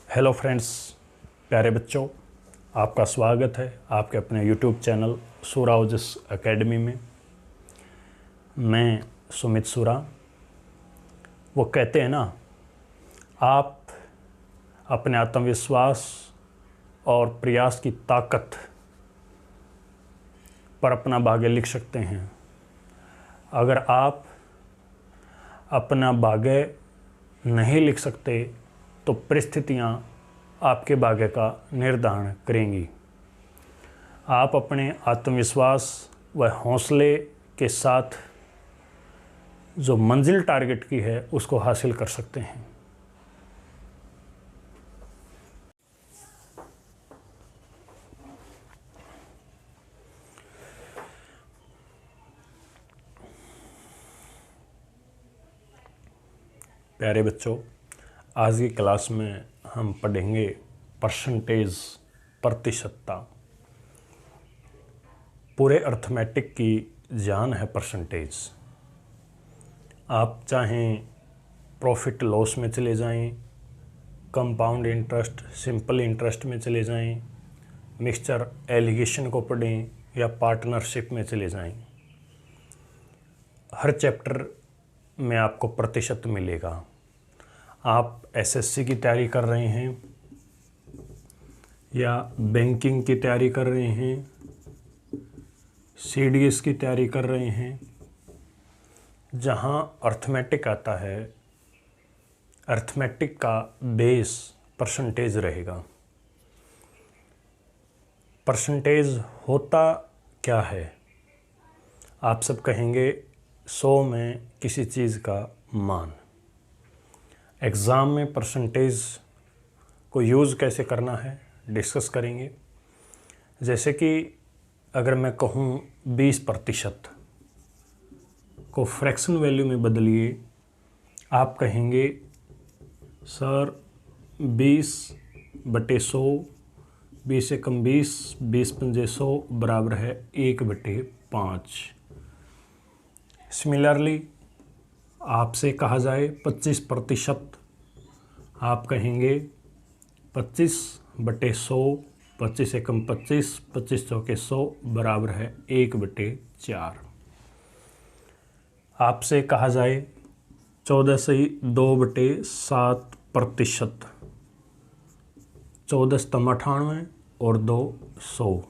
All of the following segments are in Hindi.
हेलो फ्रेंड्स, प्यारे बच्चों, आपका स्वागत है आपके अपने यूट्यूब चैनल सूरा ओजस एकेडमी में। मैं सुमित सूरा। वो कहते हैं ना, आप अपने आत्मविश्वास और प्रयास की ताकत पर अपना भाग्य लिख सकते हैं। अगर आप अपना भाग्य नहीं लिख सकते तो परिस्थितियाँ आपके भाग्य का निर्धारण करेंगी। आप अपने आत्मविश्वास व हौसले के साथ जो मंजिल टारगेट की है उसको हासिल कर सकते हैं। प्यारे बच्चों, आज की क्लास में हम पढ़ेंगे परसेंटेज, प्रतिशतता। पूरे अर्थमेटिक की जान है परसेंटेज। आप चाहें प्रॉफिट लॉस में चले जाएं, कंपाउंड इंटरेस्ट, सिंपल इंटरेस्ट में चले जाएं, मिक्सचर एलिगेशन को पढ़ें या पार्टनरशिप में चले जाएं, हर चैप्टर में आपको प्रतिशत मिलेगा। आप एसएससी की तैयारी कर रहे हैं या बैंकिंग की तैयारी कर रहे हैं, सीडीएस की तैयारी कर रहे हैं, जहां अर्थमेटिक आता है, अर्थमेटिक का बेस परसेंटेज रहेगा। परसेंटेज होता क्या है? आप सब कहेंगे 100 में किसी चीज़ का मान। एग्ज़ाम में परसेंटेज को यूज़ कैसे करना है डिस्कस करेंगे। जैसे कि अगर मैं कहूँ 20% को फ्रैक्शन वैल्यू में बदलिए, आप कहेंगे सर 20/100, 20 एकम 20, 20 पंजे 100 बराबर है 1/5। सिमिलरली आपसे कहा जाए 25%, आप कहेंगे 25/100, 25 एकम 25, 25 चौके 100 बराबर है 1/4। आपसे कहा जाए 14 से 2/7%, 14 स्तंभ 98 और 2 100,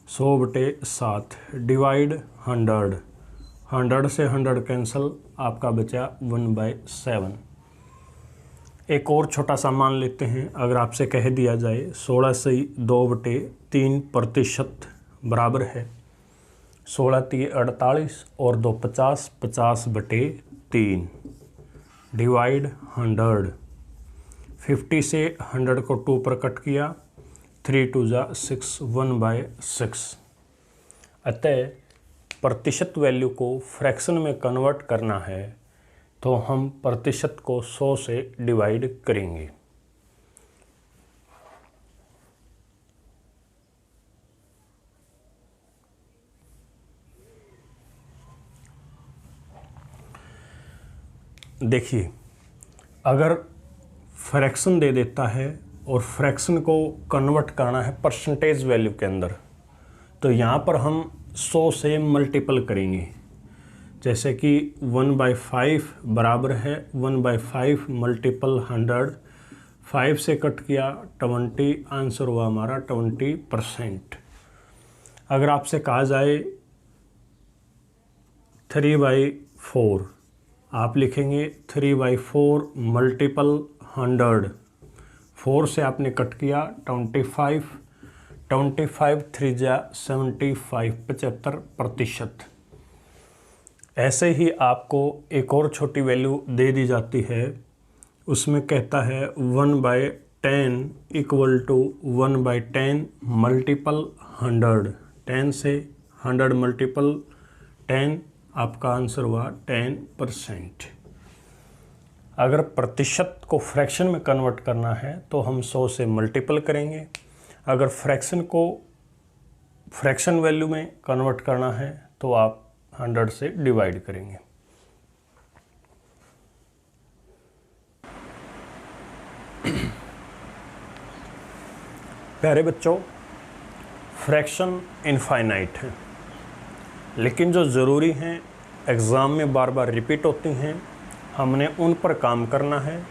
100/7 डिवाइड 100, 100 से 100 कैंसिल, आपका बचा 1/7। एक और छोटा सा मान लेते हैं। अगर आपसे कह दिया जाए 16 से 2/3% बराबर है 16 3 48 और 2 50, 50/3 डिवाइड 100। 50 से 100 को 2 पर कट किया, 3 2 6, 1/6। अतः प्रतिशत वैल्यू को फ्रैक्शन में कन्वर्ट करना है तो हम प्रतिशत को 100 से डिवाइड करेंगे। देखिए, अगर फ्रैक्शन दे देता है और फ्रैक्शन को कन्वर्ट करना है परसेंटेज वैल्यू के अंदर, तो यहाँ पर हम 100 से मल्टीपल करेंगे। जैसे कि 1/5 बराबर है 1/5 मल्टीपल 100, 5 से कट किया 20, आंसर हुआ हमारा 20%। अगर आपसे कहा जाए 3/4, आप लिखेंगे 3/4 मल्टीपल 100, 4 से आपने कट किया 25, 25 3 75, 75%। ऐसे ही आपको एक और छोटी वैल्यू दे दी जाती है, उसमें कहता है 1/10 इक्वल टू 1/10 मल्टीपल 100, 10 से 100 मल्टीपल 10, आपका आंसर हुआ 10%। अगर प्रतिशत को फ्रैक्शन में कन्वर्ट करना है तो हम 100 से मल्टीपल करेंगे। अगर फ्रैक्शन को फ्रैक्शन वैल्यू में कन्वर्ट करना है तो आप 100 से डिवाइड करेंगे। प्यारे बच्चों, फ्रैक्शन इनफाइनाइट है, लेकिन जो ज़रूरी हैं एग्ज़ाम में बार बार रिपीट होती हैं, हमने उन पर काम करना है।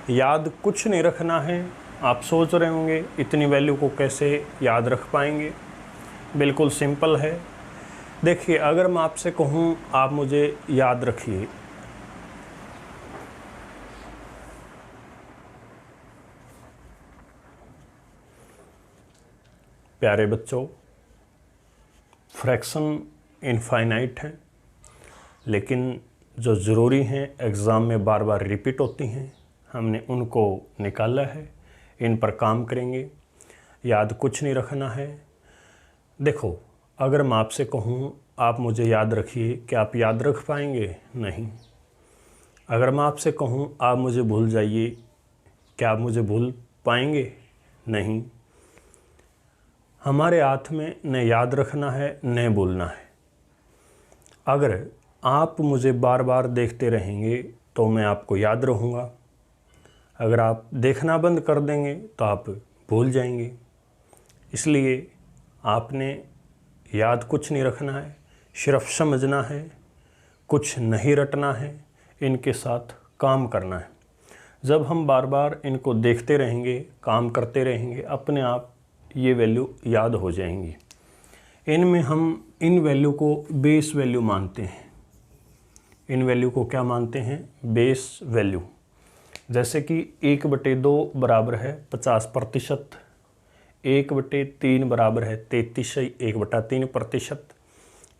याद कुछ नहीं रखना है। आप सोच रहे होंगे इतनी वैल्यू को कैसे याद रख पाएंगे। बिल्कुल सिंपल है। देखिए, अगर मैं आपसे कहूँ आप मुझे याद रखिए, प्यारे बच्चों, फ्रैक्शन इनफाइनाइट है, लेकिन जो ज़रूरी हैं एग्ज़ाम में बार बार रिपीट होती हैं, हमने उनको निकाला है। इन पर काम करेंगे। याद कुछ नहीं रखना है। देखो, अगर मैं आपसे कहूँ आप मुझे याद रखिए, क्या आप याद रख पाएंगे? नहीं। अगर मैं आपसे कहूँ आप मुझे भूल जाइए, क्या आप मुझे भूल पाएंगे? नहीं। हमारे हाथ में न याद रखना है न भूलना है। अगर आप मुझे बार बार देखते रहेंगे तो मैं आपको याद रहूँगा। अगर आप देखना बंद कर देंगे तो आप भूल जाएंगे। इसलिए आपने याद कुछ नहीं रखना है, सिर्फ समझना है, कुछ नहीं रटना है, इनके साथ काम करना है। जब हम बार बार इनको देखते रहेंगे, काम करते रहेंगे, अपने आप ये वैल्यू याद हो जाएंगी। इनमें हम इन वैल्यू को बेस वैल्यू मानते हैं। इन वैल्यू को क्या मानते हैं? Base value. जैसे कि 1/2 बराबर है 50%, 1/3 बराबर है 33.1/3%,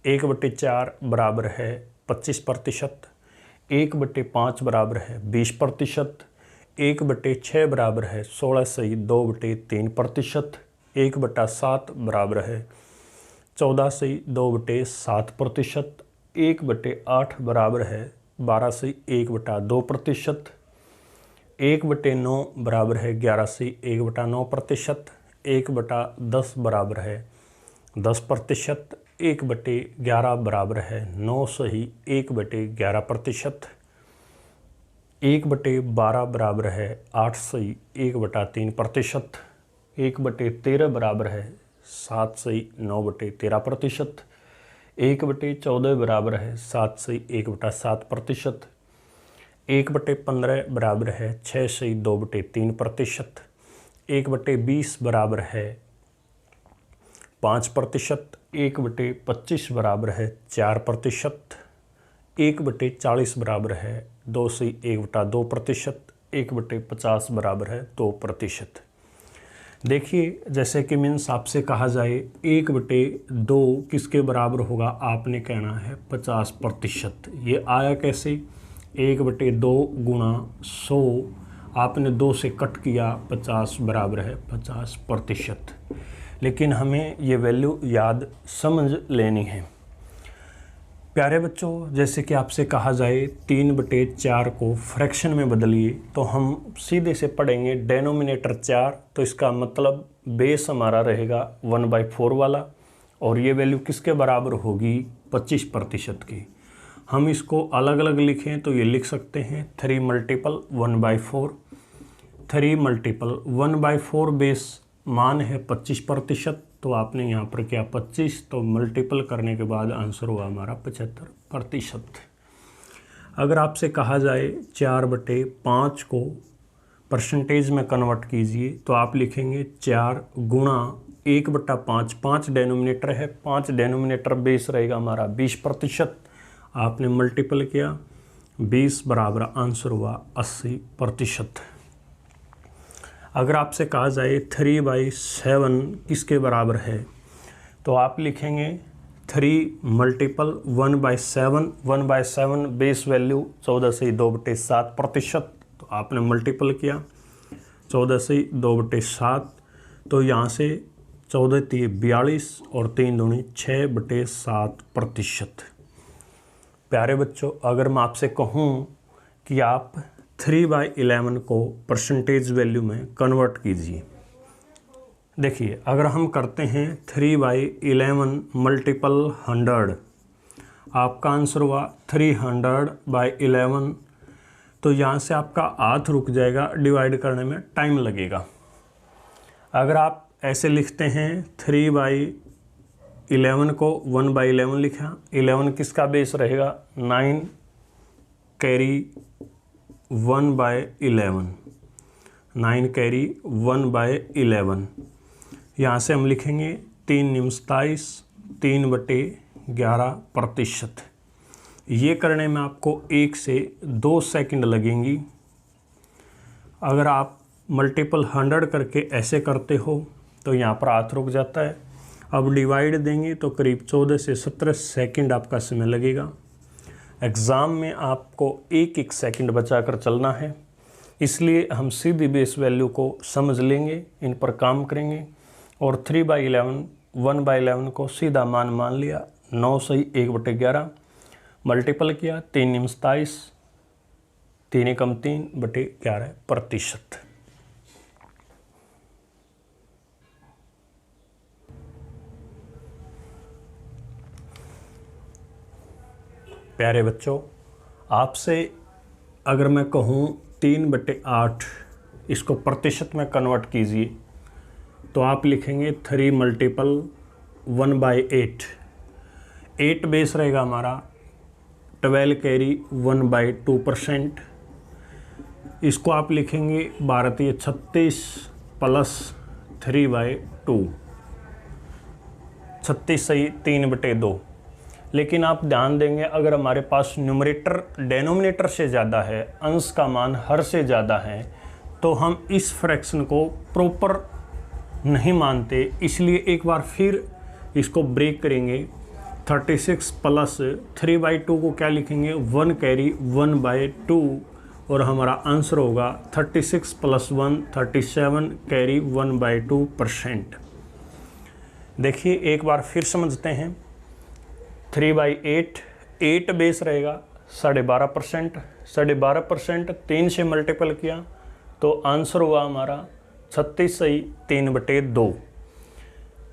1/4 बराबर है 25%, 1/5 बराबर है 20%, 1/6 बराबर है 16.2/3%, 1/7 बराबर है 14.2/7%, 1/8 बराबर है 12.1/2%, 1/9 बराबर है 11.1/9%, 1/10 बराबर है 10%, 1/11 बराबर है 9.1/11%, 1/12 बराबर है 8.1/3%, 1/13 बराबर है 7.9/13%, 1/14 बराबर है 7.1/7%, 1/15 बराबर है 6.2/3%, 1/20 बराबर है 5%, 1/25 बराबर है 4%, 1/40 बराबर है 2.1/2%, 1/50 बराबर है 2%। देखिए, जैसे कि मीन्स आपसे कहा जाए 1/2 किसके बराबर होगा, आपने कहना है 50%। ये आया कैसे? 1/2 गुणा 100, आपने 2 से कट किया, 50 बराबर है 50%। लेकिन हमें ये वैल्यू याद समझ लेनी है। प्यारे बच्चों, जैसे कि आपसे कहा जाए 3/4 को फ्रैक्शन में बदलिए, तो हम सीधे से पढ़ेंगे डेनोमिनेटर 4, तो इसका मतलब बेस हमारा रहेगा 1/4 वाला, और ये वैल्यू किसके बराबर होगी? 25% की। हम इसको अलग अलग लिखें तो ये लिख सकते हैं 3 मल्टीपल 1/4, 3 मल्टीपल 1/4 बेस मान है 25%, तो आपने यहाँ पर क्या 25, तो मल्टीपल करने के बाद आंसर हुआ हमारा 75%। अगर आपसे कहा जाए 4/5 को परसेंटेज में कन्वर्ट कीजिए, तो आप लिखेंगे 4 गुणा 1/5, 5 डेनोमिनेटर है, 5 डेनोमिनेटर बेस रहेगा हमारा 20%, आपने मल्टीपल किया 20 बराबर आंसर हुआ 80%। अगर आपसे कहा जाए 3/7 किसके बराबर है, तो आप लिखेंगे 3 मल्टीपल 1/7, 1/7 बेस वैल्यू 14.2/7%, तो आपने मल्टीपल किया 14.2/7, तो यहाँ से 14×3 = 42 और 3 दूनी 6/7%। प्यारे बच्चों, अगर मैं आपसे कहूँ कि आप 3/11 को परसेंटेज वैल्यू में कन्वर्ट कीजिए। देखिए, अगर हम करते हैं 3/11 मल्टीपल 100, आपका आंसर हुआ 300/11, तो यहाँ से आपका हाथ रुक जाएगा, डिवाइड करने में टाइम लगेगा। अगर आप ऐसे लिखते हैं 3/11 को 1/11 लिखा। 11 किसका बेस रहेगा? 9 कैरी 1/11, 9 कैरी 1/11। यहाँ से हम लिखेंगे 3 × 27, 3/11%। ये करने में आपको 1 से 2 सेकंड लगेंगी। अगर आप मल्टीपल 100 करके ऐसे करते हो तो यहाँ पर हाथ रुक जाता है। अब डिवाइड देंगे तो करीब 14 से 17 सेकंड आपका समय लगेगा। एग्ज़ाम में आपको 1-1 सेकंड बचाकर चलना है, इसलिए हम सीधी बेस वैल्यू को समझ लेंगे, इन पर काम करेंगे। और 3/11 1/11 को सीधा मान लिया। 9 सही 1/11 मल्टीपल किया 3 × 27, 3 × 3/11%। प्यारे बच्चों, आपसे अगर मैं कहूँ 3/8 इसको प्रतिशत में कन्वर्ट कीजिए तो आप लिखेंगे 3 × 1/8। 8 बेस रहेगा हमारा, 12 कैरी 1/2%। इसको आप लिखेंगे 12×36 प्लस 3/2, 36 सही 3/2। लेकिन आप ध्यान देंगे अगर हमारे पास न्यूमरेटर डेनोमिनेटर से ज़्यादा है, अंश का मान हर से ज़्यादा है, तो हम इस फ्रैक्शन को प्रॉपर नहीं मानते। इसलिए एक बार फिर इसको ब्रेक करेंगे। 36 प्लस 3/2 को क्या लिखेंगे? 1 कैरी 1/2 और हमारा आंसर होगा 36 + 1 37 कैरी 1/2%। देखिए एक बार फिर समझते हैं। 3/8, 8 बेस रहेगा 12.5%, 12.5% 3 से मल्टीपल किया तो आंसर हुआ हमारा 36 सही 3/2।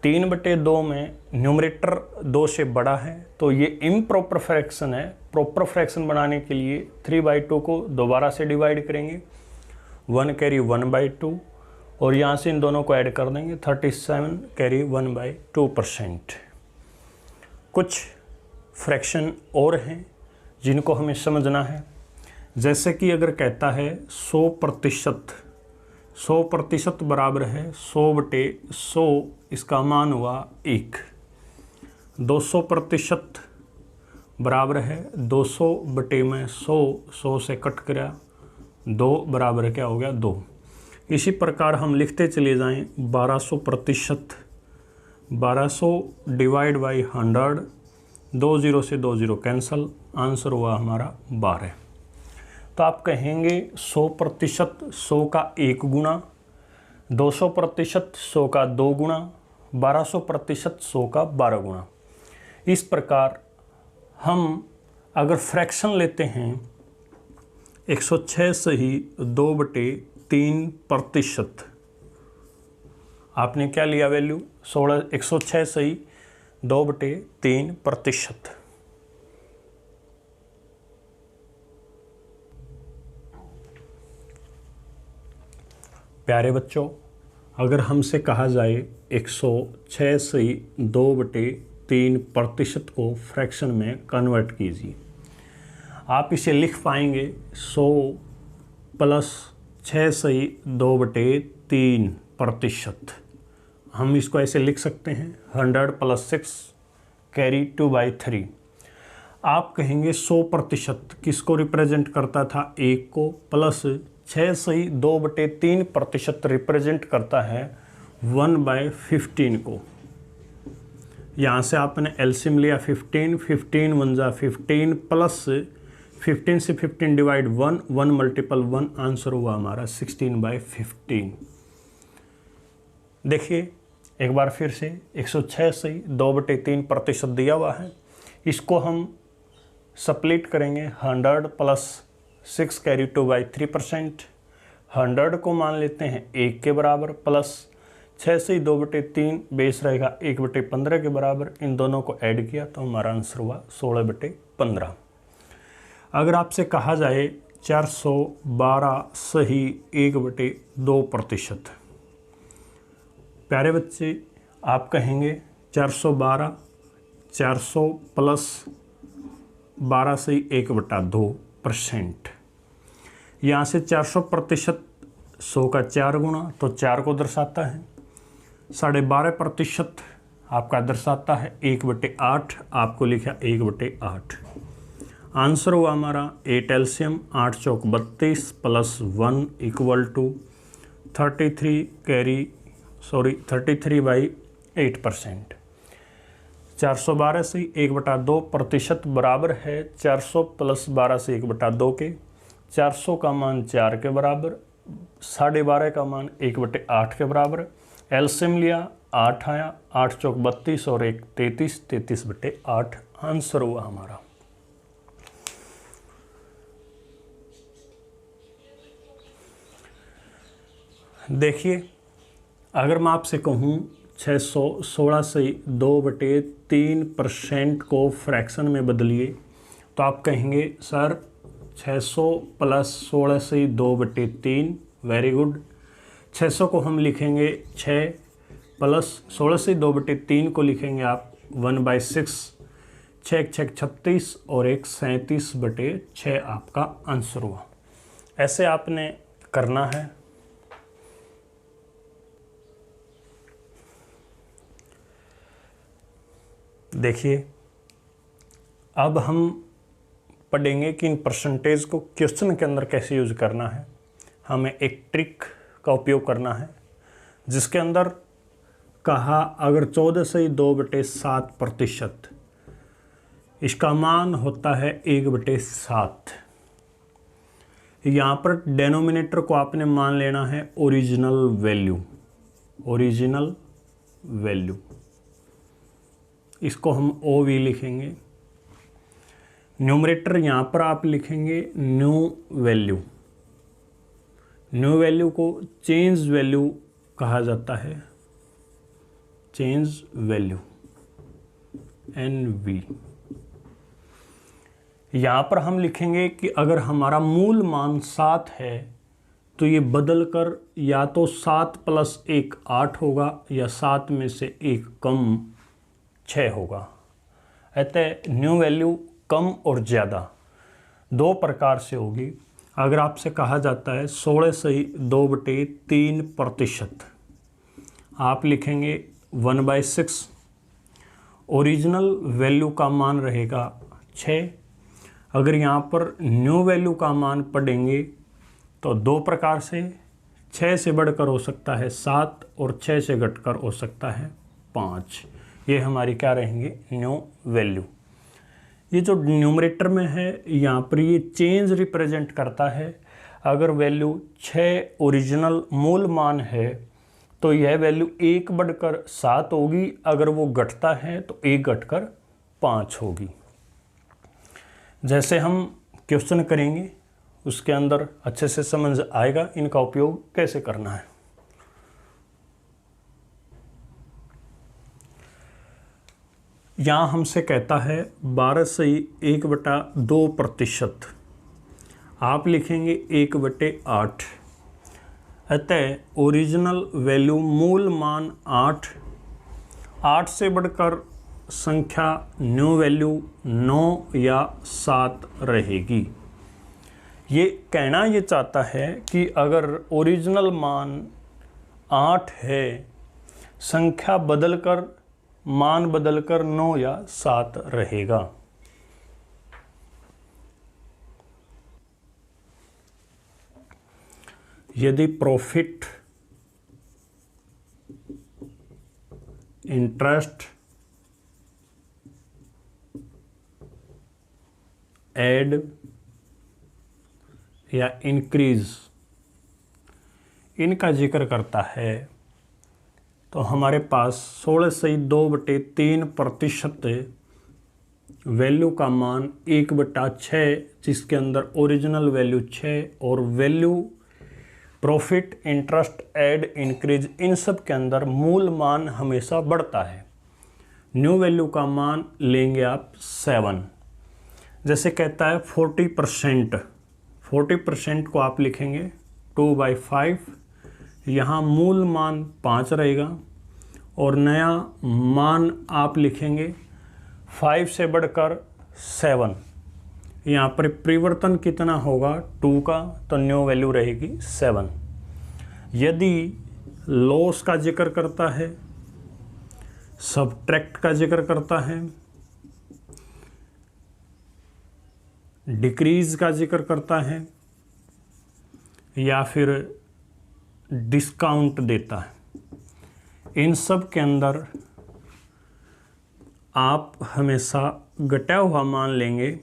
3/2 में न्यूमरेटर 2 से बड़ा है तो ये इम्प्रॉपर फ्रैक्शन है। प्रॉपर फ्रैक्शन बनाने के लिए 3/2 को दोबारा से डिवाइड करेंगे, 1 कैरी 1/2 और यहाँ से इन दोनों को ऐड कर देंगे 37 कैरी 1/2%। कुछ फ्रैक्शन और हैं जिनको हमें समझना है। जैसे कि अगर कहता है 100%, 100% बराबर है 100/100, इसका मान हुआ 1। 200% बराबर है 200/100, 100 से कट करा 2 बराबर क्या हो गया 2। इसी प्रकार हम लिखते चले जाएं 1200%, 1200 डिवाइड बाई 100, 2 0 से 2 0 कैंसल, आंसर हुआ हमारा 12। तो आप कहेंगे 100% 100 का 1 गुना, 200% 100 का 2 गुना, 1200% 100 का 12 गुना। इस प्रकार हम अगर फ्रैक्शन लेते हैं 106 सही 2/3%, आपने क्या लिया वैल्यू? 106 सही 2/3%। प्यारे बच्चों, अगर हमसे कहा जाए 106 सही 2/3% को फ्रैक्शन में कन्वर्ट कीजिए, आप इसे लिख पाएंगे 100 + 6 सही 2/3%। हम इसको ऐसे लिख सकते हैं 100 + 6 कैरी 2/3। आप कहेंगे 100% किसको रिप्रेजेंट करता था? 1 को, प्लस 6 सही 2/3% रिप्रेजेंट करता है 1/15 को। यहाँ से आपने एलसीएम लिया 15, 15 1 जा 15 प्लस 15 से 15 डिवाइड 1, 1 मल्टीपल 1, आंसर हुआ हमारा 16/15। देखिए एक बार फिर से 106 सही 2/3% दिया हुआ है, इसको हम स्प्लिट करेंगे 100 + 6 कैरी 2/3%। 100 को मान लेते हैं 1 के बराबर, प्लस 6 सही 2/3 बेस रहेगा 1/15 के बराबर। इन दोनों को ऐड किया तो हमारा आंसर हुआ 16/15। अगर आपसे कहा जाए 412 सही 1/2%, प्यारे बच्चे आप कहेंगे 412, 400 प्लस 12 से 1/2%। यहाँ से 400% 100 का 4 गुना तो 4 को दर्शाता है। 12.5% आपका दर्शाता है 1/8, आपको लिखा 1/8। आंसर हुआ हमारा 8 एलसीएम 8 चौक 32 प्लस 1 इक्वल टू 33/8%। 412 से 1/2% बराबर है 400 प्लस 12 से 1/2 के। 400 का मान 4 के बराबर, 12.5 का मान 1/8 के बराबर। एलसीएम लिया 8 आया, 8 चौक 32 और 1 33, 33/8 आंसर हुआ हमारा। देखिए अगर मैं आपसे कहूँ 616 से 2/3% को फ्रैक्शन में बदलिए तो आप कहेंगे सर 600 प्लस 16 से 2/3। Very good. 600 को हम लिखेंगे 6 प्लस 16 से 2/3 को लिखेंगे आप 1/6। 6 6 36 और 1 37/6 आपका आंसर हुआ। ऐसे आपने करना है। देखिए अब हम पढ़ेंगे कि इन परसेंटेज को क्वेश्चन के अंदर कैसे यूज करना है। हमें एक ट्रिक का उपयोग करना है जिसके अंदर कहा अगर 14 से 2/7% इसका मान होता है 1/7। यहाँ पर डेनोमिनेटर को आपने मान लेना है ओरिजिनल वैल्यू। ओरिजिनल वैल्यू इसको हम OV लिखेंगे। न्यूमरेटर यहाँ पर आप लिखेंगे न्यू वैल्यू। न्यू वैल्यू को चेंज वैल्यू कहा जाता है, चेंज वैल्यू NV। यहाँ पर हम लिखेंगे कि अगर हमारा मूल मान 7 है तो ये बदल कर या तो 7 + 1 8 होगा या 7 में से 1 कम 6 होगा। अतः न्यू वैल्यू कम और ज़्यादा दो प्रकार से होगी। अगर आपसे कहा जाता है 16 से 2/3%, आप लिखेंगे 1/6। ओरिजिनल वैल्यू का मान रहेगा 6। अगर यहाँ पर न्यू वैल्यू का मान पढ़ेंगे तो दो प्रकार से, 6 से बढ़कर हो सकता है 7 और 6 से घटकर हो सकता है 5। ये हमारी क्या रहेंगे न्यू वैल्यू। ये जो न्यूमरेटर में है यहाँ पर ये चेंज रिप्रेजेंट करता है। अगर वैल्यू 6 ओरिजिनल मूल मान है तो यह वैल्यू 1 बढ़कर 7 होगी। अगर वो घटता है तो 1 घटकर 5 होगी। जैसे हम क्वेश्चन करेंगे उसके अंदर अच्छे से समझ आएगा इनका उपयोग कैसे करना है। यहाँ हमसे कहता है 12 से 1/2%, आप लिखेंगे 1/8। अतः ओरिजिनल वैल्यू मूल मान 8, 8 से बढ़कर संख्या न्यू वैल्यू 9 या 7 रहेगी। ये कहना ये चाहता है कि अगर ओरिजिनल मान 8 है, संख्या बदलकर मान बदलकर 9 या 7 रहेगा। यदि प्रॉफिट, इंटरेस्ट, ऐड या इंक्रीज इनका जिक्र करता है तो हमारे पास 16 से 2/3% वैल्यू का मान 1/6 जिसके अंदर ओरिजिनल वैल्यू 6 और value profit, interest, add, increase in सब के अंदर मूल मान हमेशा बढ़ता है। न्यू वैल्यू का मान लेंगे आप 7। जैसे कहता है 40%, 40% को आप लिखेंगे 2/5। यहाँ मूल मान 5 रहेगा और नया मान आप लिखेंगे 5 से बढ़कर 7। यहाँ पर परिवर्तन कितना होगा 2 का, तो न्यू वैल्यू रहेगी 7। यदि लॉस का जिक्र करता है, सबट्रैक्ट का जिक्र करता है, डिक्रीज का जिक्र करता है या फिर डिस्काउंट देता है, इन सब के अंदर आप हमेशा घटा हुआ मान लेंगे।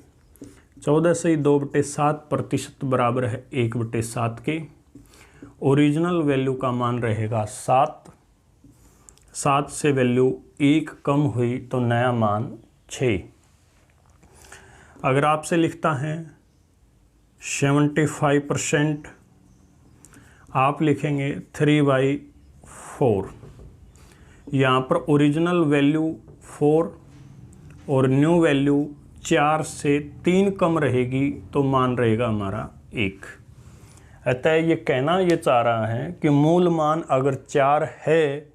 14 से 2/7% बराबर है 1/7 के। ओरिजिनल वैल्यू का मान रहेगा 7। 7 से वैल्यू 1 कम हुई तो नया मान 6। अगर आपसे लिखता है 75%, आप लिखेंगे 3/4। यहाँ पर ओरिजिनल वैल्यू 4 और न्यू वैल्यू 4 से 3 कम रहेगी तो मान रहेगा हमारा 1। अतः ये कहना ये चाह रहा है कि मूल मान अगर 4 है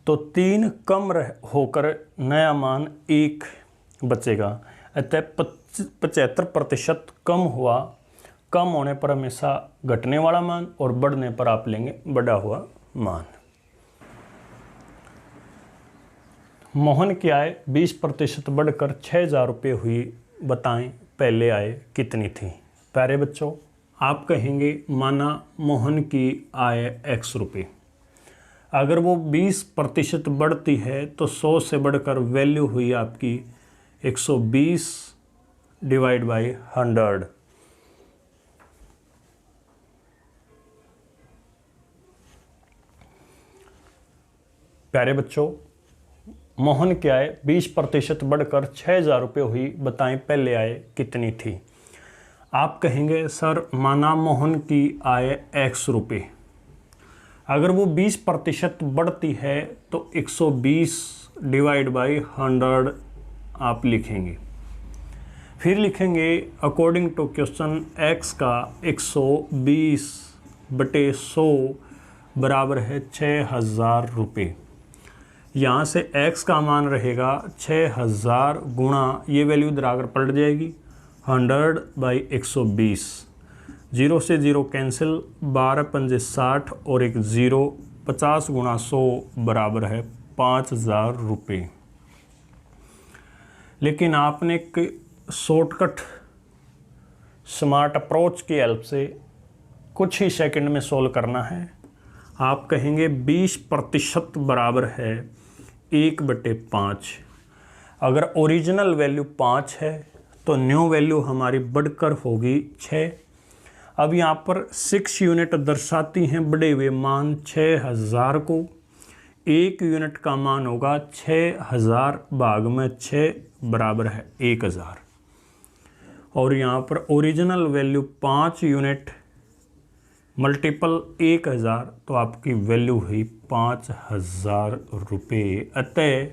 तो 3 कम होकर नया मान 1 बचेगा। अतः 75% कम हुआ। कम होने पर हमेशा घटने वाला मान और बढ़ने पर आप लेंगे बढ़ा हुआ मान। मोहन की आय 20% बढ़कर 6,000 रुपये हुई, बताएं पहले आय कितनी थी। प्यारे बच्चों, आप कहेंगे माना मोहन की आय x रुपये। अगर वो 20% बढ़ती है तो 100 से बढ़कर वैल्यू हुई आपकी 120 डिवाइड बाई 100। प्यारे बच्चों, मोहन की आय 20% बढ़कर 6,000 रुपये हुई, बताएं पहले आय कितनी थी। आप कहेंगे सर माना मोहन की आय x रुपये। अगर वो 20% बढ़ती है तो 120 डिवाइड बाई 100 आप लिखेंगे। फिर लिखेंगे अकॉर्डिंग टू क्वेश्चन x का 120/100 बराबर है 6,000 रुपये। यहाँ से x का मान रहेगा 6,000 गुणा, ये वैल्यू इधर आकर पलट जाएगी 100/120। 0 से 0 कैंसिल, 12 पंजे 60 और एक 0। 50 गुणा 100 बराबर है 5,000 रुपये। लेकिन आपने एक शॉर्टकट स्मार्ट अप्रोच की हेल्प से कुछ ही सेकंड में सोल्व करना है। आप कहेंगे 20% बराबर है 1/5। अगर ओरिजिनल वैल्यू 5 है तो न्यू वैल्यू हमारी बढ़कर होगी 6। अब यहाँ पर 6 यूनिट दर्शाती हैं बढ़े हुए मान 6,000 को। 1 यूनिट का मान होगा 6,000 भाग में 6 बराबर है 1,000। और यहाँ पर ओरिजिनल वैल्यू 5 यूनिट मल्टीपल 1,000 तो आपकी वैल्यू हुई 5,000 रुपये। अतः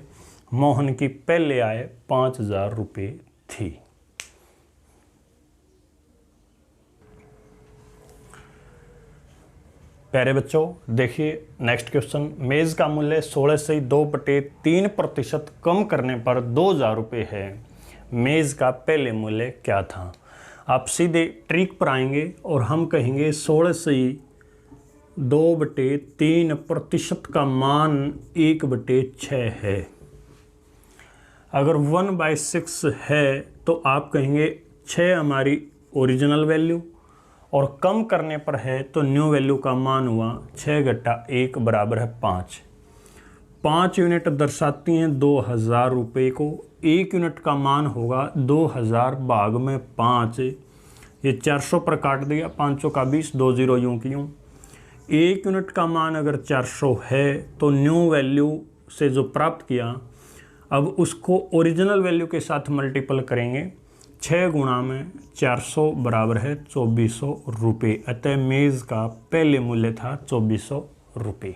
मोहन की पहले आय 5,000 रुपये थी। प्यारे बच्चों, देखिए नेक्स्ट क्वेश्चन। मेज का मूल्य 16 से 2/3% कम करने पर 2,000 रुपये है। मेज का पहले मूल्य क्या था। आप सीधे ट्रिक पर आएंगे और हम कहेंगे 16 से 2/3% का मान 1/6 है। अगर 1/6 है तो आप कहेंगे 6 हमारी ओरिजिनल वैल्यू और कम करने पर है तो न्यू वैल्यू का मान हुआ 6 घटा 1 बराबर है 5। 5 यूनिट दर्शाती हैं 2,000 रुपये को। 1 यूनिट का मान होगा 2,000 भाग में 5। ये 400 पर काट दिया, 5 का 20, 2 0 यूं की यूं। 1 यूनिट का मान अगर 400 है तो न्यू वैल्यू से जो प्राप्त किया, अब उसको ओरिजिनल वैल्यू के साथ मल्टीपल करेंगे। 6 गुणा में 400 बराबर है 2,400 रुपये। अतः मेज़ का पहले मूल्य था 2,400 रुपये।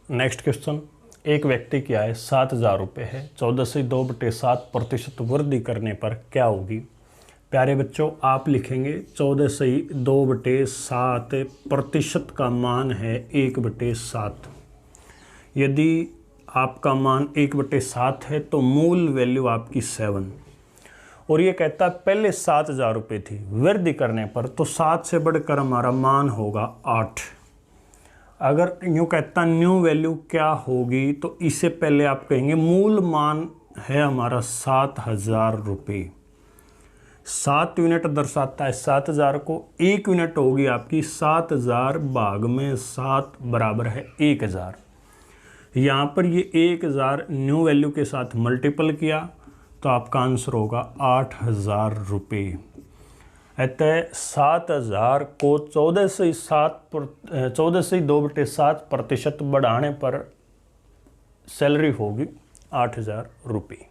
Next question. एक व्यक्ति की आय 7,000 रुपये है, 14/2/7% वृद्धि करने पर क्या होगी? प्यारे बच्चों, आप लिखेंगे 14/2/7% का मान है 1/7। यदि आपका मान 1/7 है तो मूल वैल्यू आपकी 7, और ये कहता है पहले 7,000 रुपये थी, वृद्धि करने पर तो 7 से बढ़कर हमारा मान होगा 8। अगर यूँ कहता न्यू वैल्यू क्या होगी तो इससे पहले आप कहेंगे मूल मान है हमारा 7,000 रुपये। 7 यूनिट दर्शाता है 7,000 को, 1 यूनिट होगी आपकी 7,000 भाग में 7 बराबर है 1,000। यहाँ पर ये 1,000 न्यू वैल्यू के साथ मल्टीपल किया तो आपका आंसर होगा 8,000 रुपये। अतः 7,000 को 14/2/7% बढ़ाने पर सैलरी होगी 8,000 रुपये।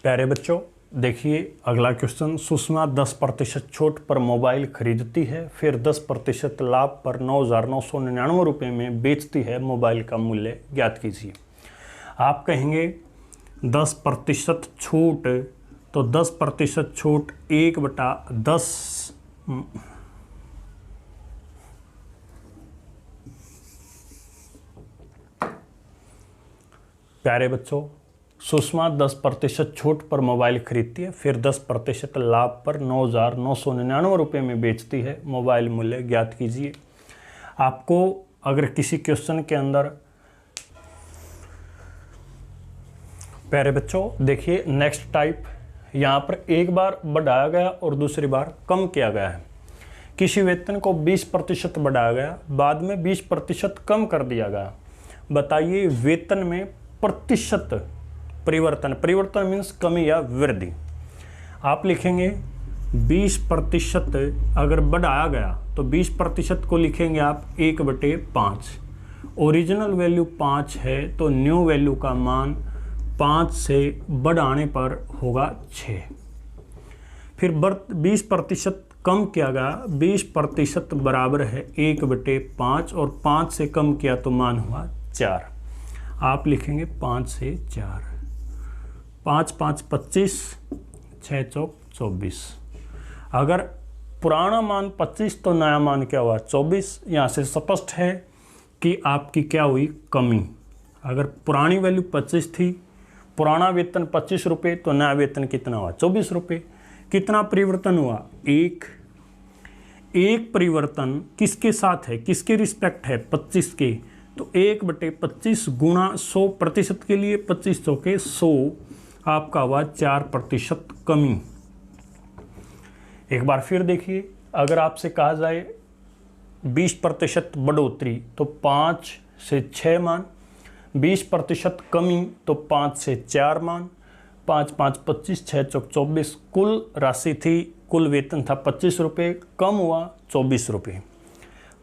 प्यारे बच्चों, देखिए अगला क्वेश्चन। सुषमा 10% छूट पर मोबाइल खरीदती है, फिर 10% लाभ पर 9,999 रुपये में बेचती है। मोबाइल का मूल्य ज्ञात कीजिए। आप कहेंगे 10% छूट, तो 10% छूट 1/10। प्यारे बच्चों, सुषमा 10% छूट पर मोबाइल खरीदती है, फिर 10% लाभ पर 9,999 रुपये में बेचती है। मोबाइल मूल्य ज्ञात कीजिए। आपको अगर किसी क्वेश्चन के अंदर, प्यारे बच्चों देखिए नेक्स्ट टाइप, यहाँ पर एक बार बढ़ाया गया और दूसरी बार कम किया गया है। किसी वेतन को 20% बढ़ाया गया, बाद में 20% कम कर दिया गया। बताइए वेतन में प्रतिशत परिवर्तन, परिवर्तन मीन्स कमी या वृद्धि। आप लिखेंगे 20% अगर बढ़ाया गया तो 20% को लिखेंगे आप 1/5। ओरिजिनल वैल्यू 5 है तो न्यू वैल्यू का मान 5 से बढ़ाने पर होगा 6। फिर 20% कम किया गया, 20% बराबर है 1/5 और 5 से कम किया तो मान हुआ 4। आप लिखेंगे 5 से 4। 5 5 25, 6 चौक 24। अगर पुराना मान 25 तो नया मान क्या हुआ 24। यहाँ से स्पष्ट है कि आपकी क्या हुई कमी। अगर पुरानी वैल्यू 25 थी, पुराना वेतन 25 रुपये, तो नया वेतन कितना हुआ 24 रुपये। कितना परिवर्तन हुआ? एक परिवर्तन किसके साथ है, किसके रिस्पेक्ट है 25 के, तो 1/25 गुणा 100% के लिए 25 चौके 100, आपका हुआ 4% कमी। एक बार फिर देखिए, अगर आपसे कहा जाए 20% बढ़ोतरी तो 5 से 6 मान, 20% कमी तो 5 से 4 मान। 5 5 25, 6 चौक 24। कुल राशि थी, कुल वेतन था 25 रुपये, कम हुआ 24 रुपये।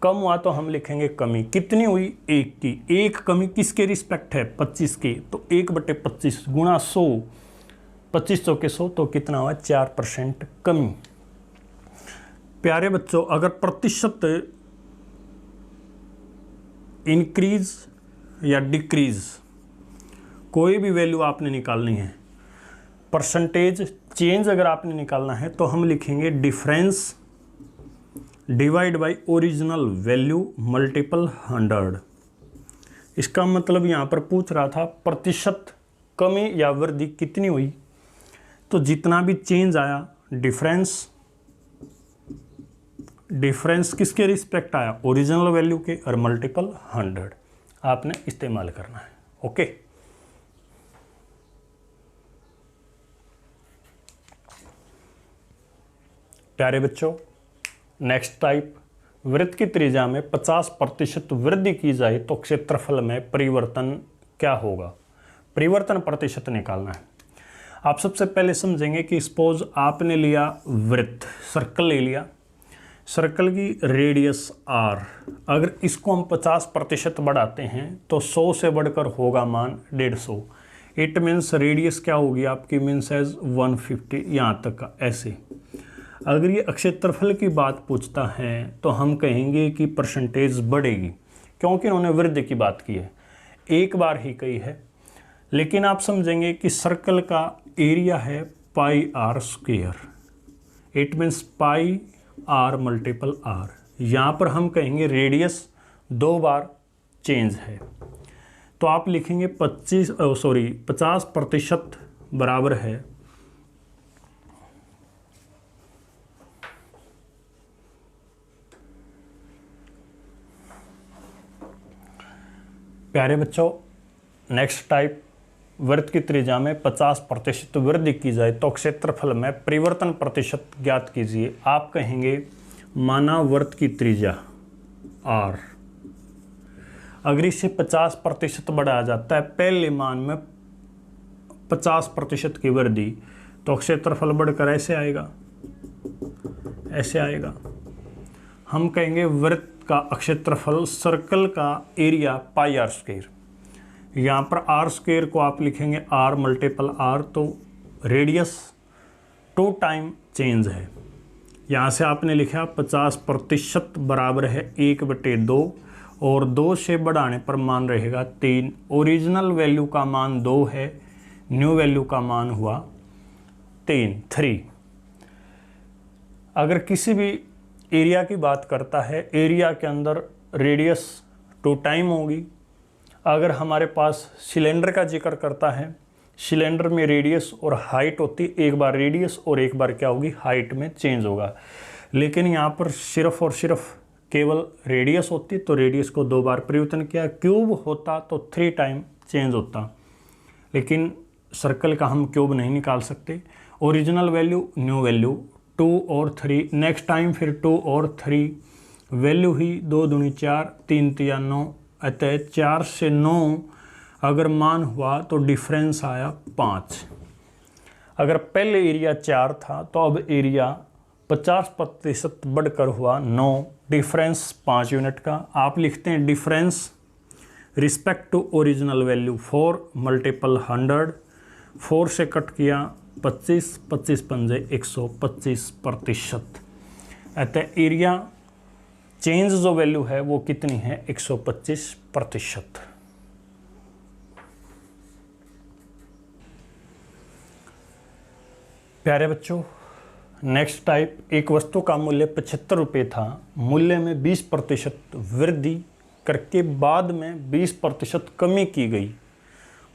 कम हुआ तो हम लिखेंगे कमी कितनी हुई 1 की। एक कमी किसके रिस्पेक्ट है 25 के, तो 1/25 गुणा 100, 25 चौके 100, तो कितना हुआ 4% कमी। प्यारे बच्चों, अगर प्रतिशत इंक्रीज या डिक्रीज कोई भी वैल्यू आपने निकालनी है, परसेंटेज चेंज अगर आपने निकालना है तो हम लिखेंगे difference divide by original value multiple 100। इसका मतलब यहाँ पर पूछ रहा था प्रतिशत कमी या वृद्धि कितनी हुई, तो जितना भी चेंज आया डिफरेंस किसके रिस्पेक्ट आया ओरिजिनल वैल्यू के, और मल्टीपल 100 आपने इस्तेमाल करना है। ओके, प्यारे बच्चों, नेक्स्ट टाइप, वृत्त की त्रिज्या में 50% वृद्धि की जाए तो क्षेत्रफल में परिवर्तन क्या होगा? परिवर्तन प्रतिशत निकालना है। आप सबसे पहले समझेंगे कि सपोज आपने लिया वृत्त, सर्कल ले लिया, सर्कल की रेडियस r, अगर इसको हम 50% बढ़ाते हैं तो 100 से बढ़कर होगा मान 150। इट मीन्स रेडियस क्या होगी आपकी, मीन्स एज 150 यहाँ तक का। ऐसे अगर ये क्षेत्रफल की बात पूछता है तो हम कहेंगे कि परसेंटेज बढ़ेगी, क्योंकि उन्होंने वृद्धि की बात की है, एक बार ही कही है। लेकिन आप समझेंगे कि सर्कल का एरिया है pi r square, it means pi r multiple r. यहाँ पर हम कहेंगे रेडियस 2 बार चेंज है, तो आप लिखेंगे 50% बराबर है प्यारे बच्चों। नेक्स्ट टाइप, वृत्त की त्रिज्या में 50% वृद्धि की जाए तो क्षेत्रफल में परिवर्तन प्रतिशत ज्ञात कीजिए। आप कहेंगे माना वृत्त की त्रिज्या r, अगर इसे 50% बढ़ाया जाता है, पहले मान में 50% की वृद्धि, तो क्षेत्रफल बढ़कर ऐसे आएगा, ऐसे आएगा। हम कहेंगे वृत्त का क्षेत्रफल, सर्कल का एरिया पाई आर स्क्वायर। यहाँ पर आर स्क्वायर को आप लिखेंगे आर मल्टीपल आर, तो रेडियस 2 टाइम चेंज है। यहाँ से आपने लिखा 50% बराबर है 1/2, और 2 से बढ़ाने पर मान रहेगा 3। ओरिजिनल वैल्यू का मान 2 है, न्यू वैल्यू का मान हुआ 3। अगर किसी भी एरिया की बात करता है, एरिया के अंदर रेडियस 2 टाइम होगी। अगर हमारे पास सिलेंडर का जिक्र करता है, सिलेंडर में रेडियस और हाइट होती, एक बार रेडियस और एक बार क्या होगी, हाइट में चेंज होगा। लेकिन यहाँ पर सिर्फ और सिर्फ केवल रेडियस होती, तो रेडियस को 2 बार परिवर्तन किया। क्यूब होता तो 3 टाइम चेंज होता, लेकिन सर्कल का हम क्यूब नहीं निकाल सकते। ओरिजिनल वैल्यू, न्यू वैल्यू 2 और 3, नेक्स्ट टाइम फिर 2 और 3, वैल्यू ही 2 दूनी 4, 3 तिया 9, अतः 4 से 9 अगर मान हुआ तो डिफरेंस आया 5। अगर पहले एरिया 4 था तो अब एरिया 50% बढ़कर हुआ 9, डिफरेंस 5 यूनिट का। आप लिखते हैं difference respect to original value 4 multiple 100, 4 से कट किया 25, 25 पंजे 125%। अतः एरिया चेंज जो वैल्यू है वो कितनी है, 125%। प्यारे बच्चों, नेक्स्ट टाइप, एक वस्तु का मूल्य 75 रुपये था, मूल्य में 20% वृद्धि करके बाद में 20% कमी की गई,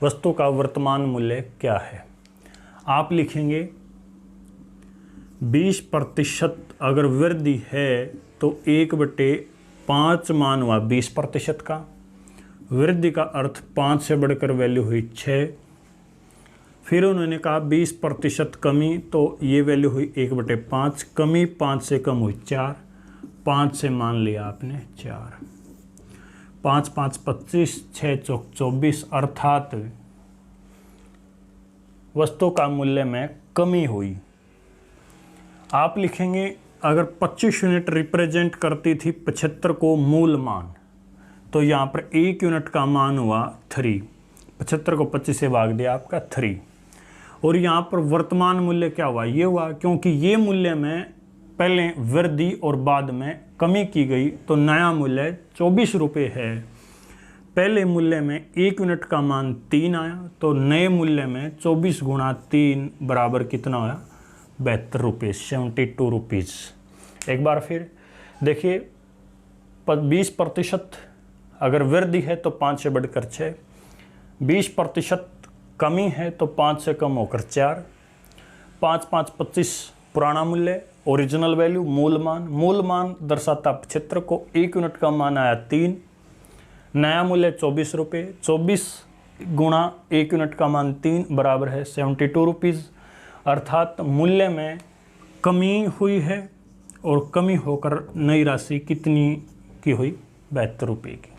वस्तु का वर्तमान मूल्य क्या है। आप लिखेंगे 20% अगर वृद्धि है तो 1/5 मान हुआ 20% का। वृद्धि का अर्थ 5 से बढ़कर वैल्यू हुई 6। फिर उन्होंने कहा 20% कमी, तो ये वैल्यू हुई 1/5, कमी 5 से कम हुई 4, 5 से मान लिया आपने 4, 5 5 25, 6 चौक 24, अर्थात वस्तु का मूल्य में कमी हुई। आप लिखेंगे अगर 25 यूनिट रिप्रेजेंट करती थी 75 को मूल मान, तो यहाँ पर 1 यूनिट का मान हुआ 3, 75 को 25 से भाग दिया आपका 3। और यहाँ पर वर्तमान मूल्य क्या हुआ, ये हुआ क्योंकि ये मूल्य में पहले वृद्धि और बाद में कमी की गई, तो नया मूल्य 24 रुपये है। पहले मूल्य में 1 यूनिट का मान 3 आया, तो नए मूल्य में 24 × 3 बराबर कितना आया, 72 रुपये, 72 रुपीज़। एक बार फिर देखिए, 20% अगर वृद्धि है तो 5 से बढ़कर 6, 20% कमी है तो 5 से कम होकर 4, 5 5 25 पुराना मूल्य, ओरिजिनल वैल्यू मूल मान दर्शाता 75 को, 1 यूनिट का मान आया 3, नया मूल्य 24 रुपये, 24 × 1 यूनिट का मान 3 बराबर है 72 रुपीज़। अर्थात मूल्य में कमी हुई है और कमी होकर नई राशि कितनी की हुई, 72 रुपये की।